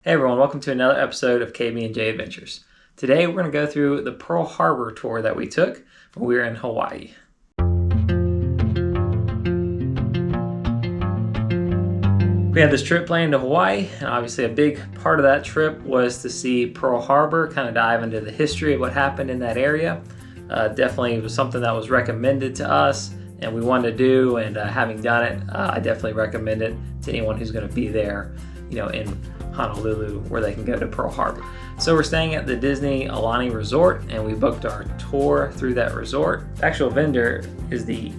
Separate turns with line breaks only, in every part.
Hey everyone, welcome to another episode of KB&J Adventures. Today we're going to go through the Pearl Harbor tour that we took when we were in Hawaii. We had this trip planned to Hawaii, and obviously a big part of that trip was to see Pearl Harbor, kind of dive into the history of what happened in that area. Definitely was something that was recommended to us and we wanted to do, and having done it, I definitely recommend it to anyone who's going to be there, in Honolulu, where they can go to Pearl Harbor. So we're staying at the Disney Aulani Resort, and we booked our tour through that resort. The actual vendor is the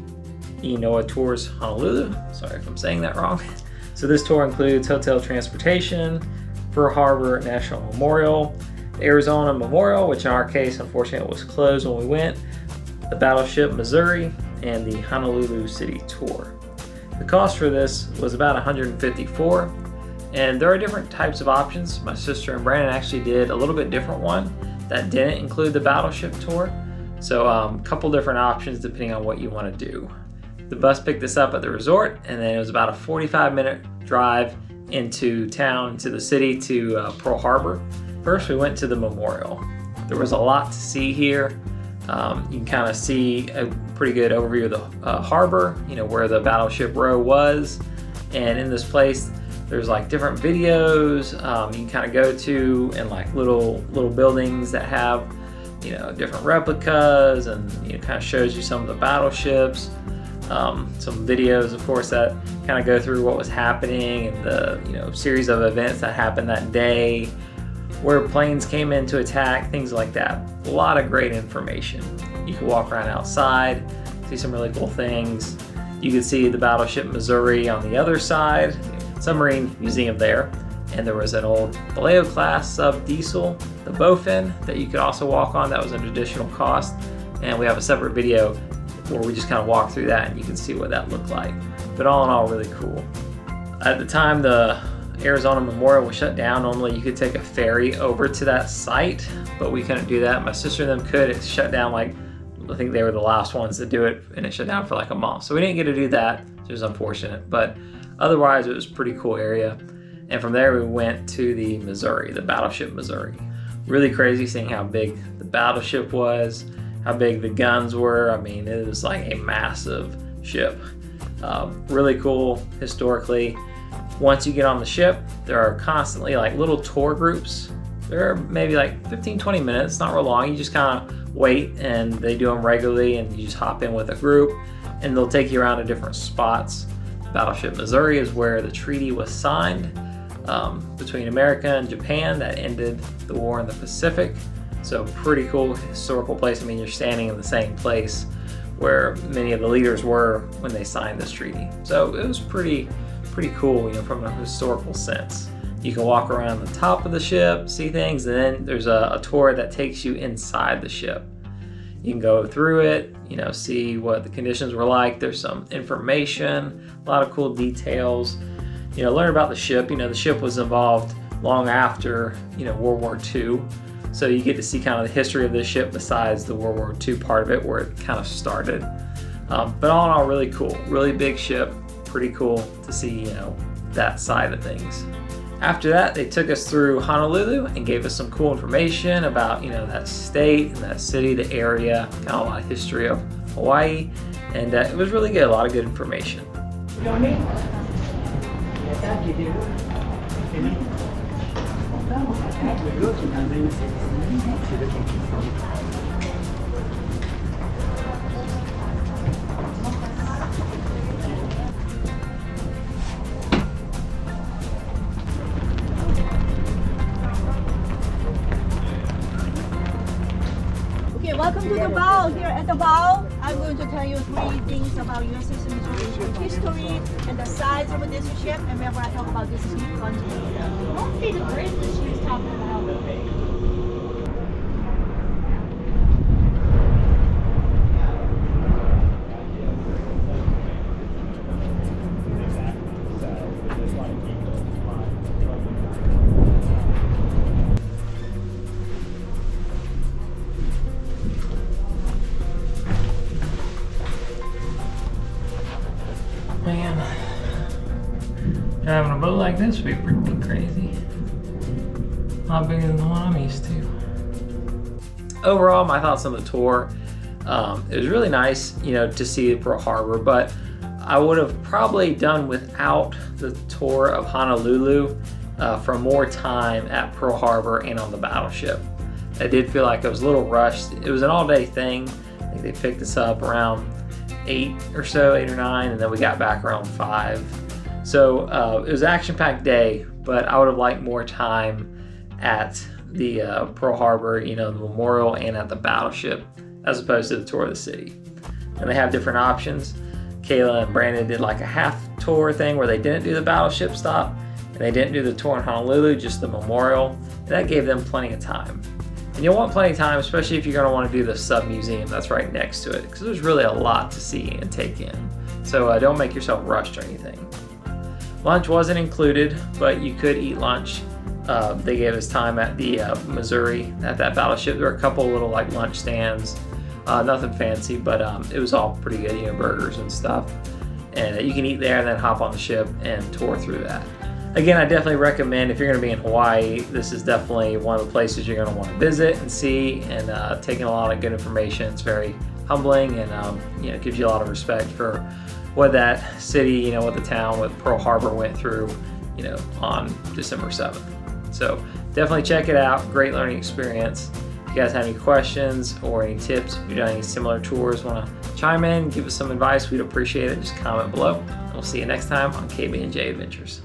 Inoa Tours Honolulu. Sorry if I'm saying that wrong. So this tour includes hotel transportation, Pearl Harbor National Memorial, the Arizona Memorial, which in our case, unfortunately, was closed when we went, the Battleship Missouri, and the Honolulu City Tour. The cost for this was about $154. And there are different types of options. My sister and Brandon actually did a little bit different one that didn't include the Battleship tour. So a couple different options depending on what you want to do. The bus picked us up at the resort, and then it was about a 45-minute drive into town, into the city, to Pearl Harbor. First, we went to the memorial. There was a lot to see here. You can kind of see a pretty good overview of the harbor, where the Battleship Row was. And in this place, there's like different videos you can kind of go to, and like little buildings that have different replicas, and kind of shows you some of the battleships. Some videos, of course, that kind of go through what was happening and the series of events that happened that day, where planes came in to attack, things like that. A lot of great information. You can walk around outside, see some really cool things. You can see the Battleship Missouri on the other side. Submarine museum there, and there was an old Vallejo class sub diesel, the Bowfin, that you could also walk on. That was an additional cost, and we have a separate video where we just kind of walk through that and you can see what that looked like. But all in all, really cool. At the time the Arizona Memorial was shut down, normally you could take a ferry over to that site, but we couldn't do that. My sister and them could. It shut down, I think they were the last ones to do it, and it shut down for like a month, so we didn't get to do that, which was unfortunate. But otherwise, it was a pretty cool area. And from there, we went to the Missouri, the Battleship Missouri. Really crazy seeing how big the battleship was, how big the guns were. I mean, it was like a massive ship. Really cool historically. Once you get on the ship, there are constantly like little tour groups. They're maybe like 15, 20 minutes, not real long. You just kind of wait, and they do them regularly, and you just hop in with a group, and they'll take you around to different spots. Battleship Missouri is where the treaty was signed between America and Japan that ended the war in the Pacific. So pretty cool historical place. I mean, you're standing in the same place where many of the leaders were when they signed this treaty. So it was pretty cool, from a historical sense. You can walk around the top of the ship, see things, and then there's a tour that takes you inside the ship. You can go through it, see what the conditions were like. There's some information, a lot of cool details. Learn about the ship. The ship was involved long after, World War II. So you get to see kind of the history of this ship besides the World War II part of it, where it kind of started. But all in all, really cool. Really big ship. Pretty cool to see, that side of things. After that, they took us through Honolulu and gave us some cool information about, that state and that city, the area, kind of a lot of history of Hawaii, and it was really good, a lot of good information.
You know me? Yes, you do.
Welcome to the bow. Here at the bow, I'm going to tell you 3 things about USS Missouri history and the size of this ship, and we're going to talk about this new continent.
Let's see the bridge that she was talking about.
Man, driving a boat like this would be pretty crazy. A lot bigger than the one I'm used to. Overall, my thoughts on the tour, it was really nice, you know, to see Pearl Harbor, but I would have probably done without the tour of Honolulu for more time at Pearl Harbor and on the battleship. I did feel like it was a little rushed. It was an all-day thing. I think they picked us up around 8 or 9, and then we got back around 5. So it was an action-packed day, but I would have liked more time at the Pearl Harbor, you know, the memorial, and at the battleship, as opposed to the tour of the city. And they have different options. Kayla and Brandon did like a half tour thing where they didn't do the battleship stop, and they didn't do the tour in Honolulu, just the memorial, and that gave them plenty of time. And you'll want plenty of time, especially if you're going to want to do the sub-museum that's right next to it, because there's really a lot to see and take in. So don't make yourself rushed or anything. Lunch wasn't included, but you could eat lunch. They gave us time at the Missouri, at that battleship. There were a couple little like lunch stands, nothing fancy, but it was all pretty good, you know, burgers and stuff. And you can eat there and then hop on the ship and tour through that. Again, I definitely recommend, if you're going to be in Hawaii, this is definitely one of the places you're going to want to visit and see, and taking a lot of good information. It's very humbling, and you know, gives you a lot of respect for what that city, you know, what the town, what Pearl Harbor went through, you know, on December 7th. So definitely check it out. Great learning experience. If you guys have any questions or any tips, if you've done any similar tours, want to chime in, give us some advice, we'd appreciate it. Just comment below. And we'll see you next time on KB&J Adventures.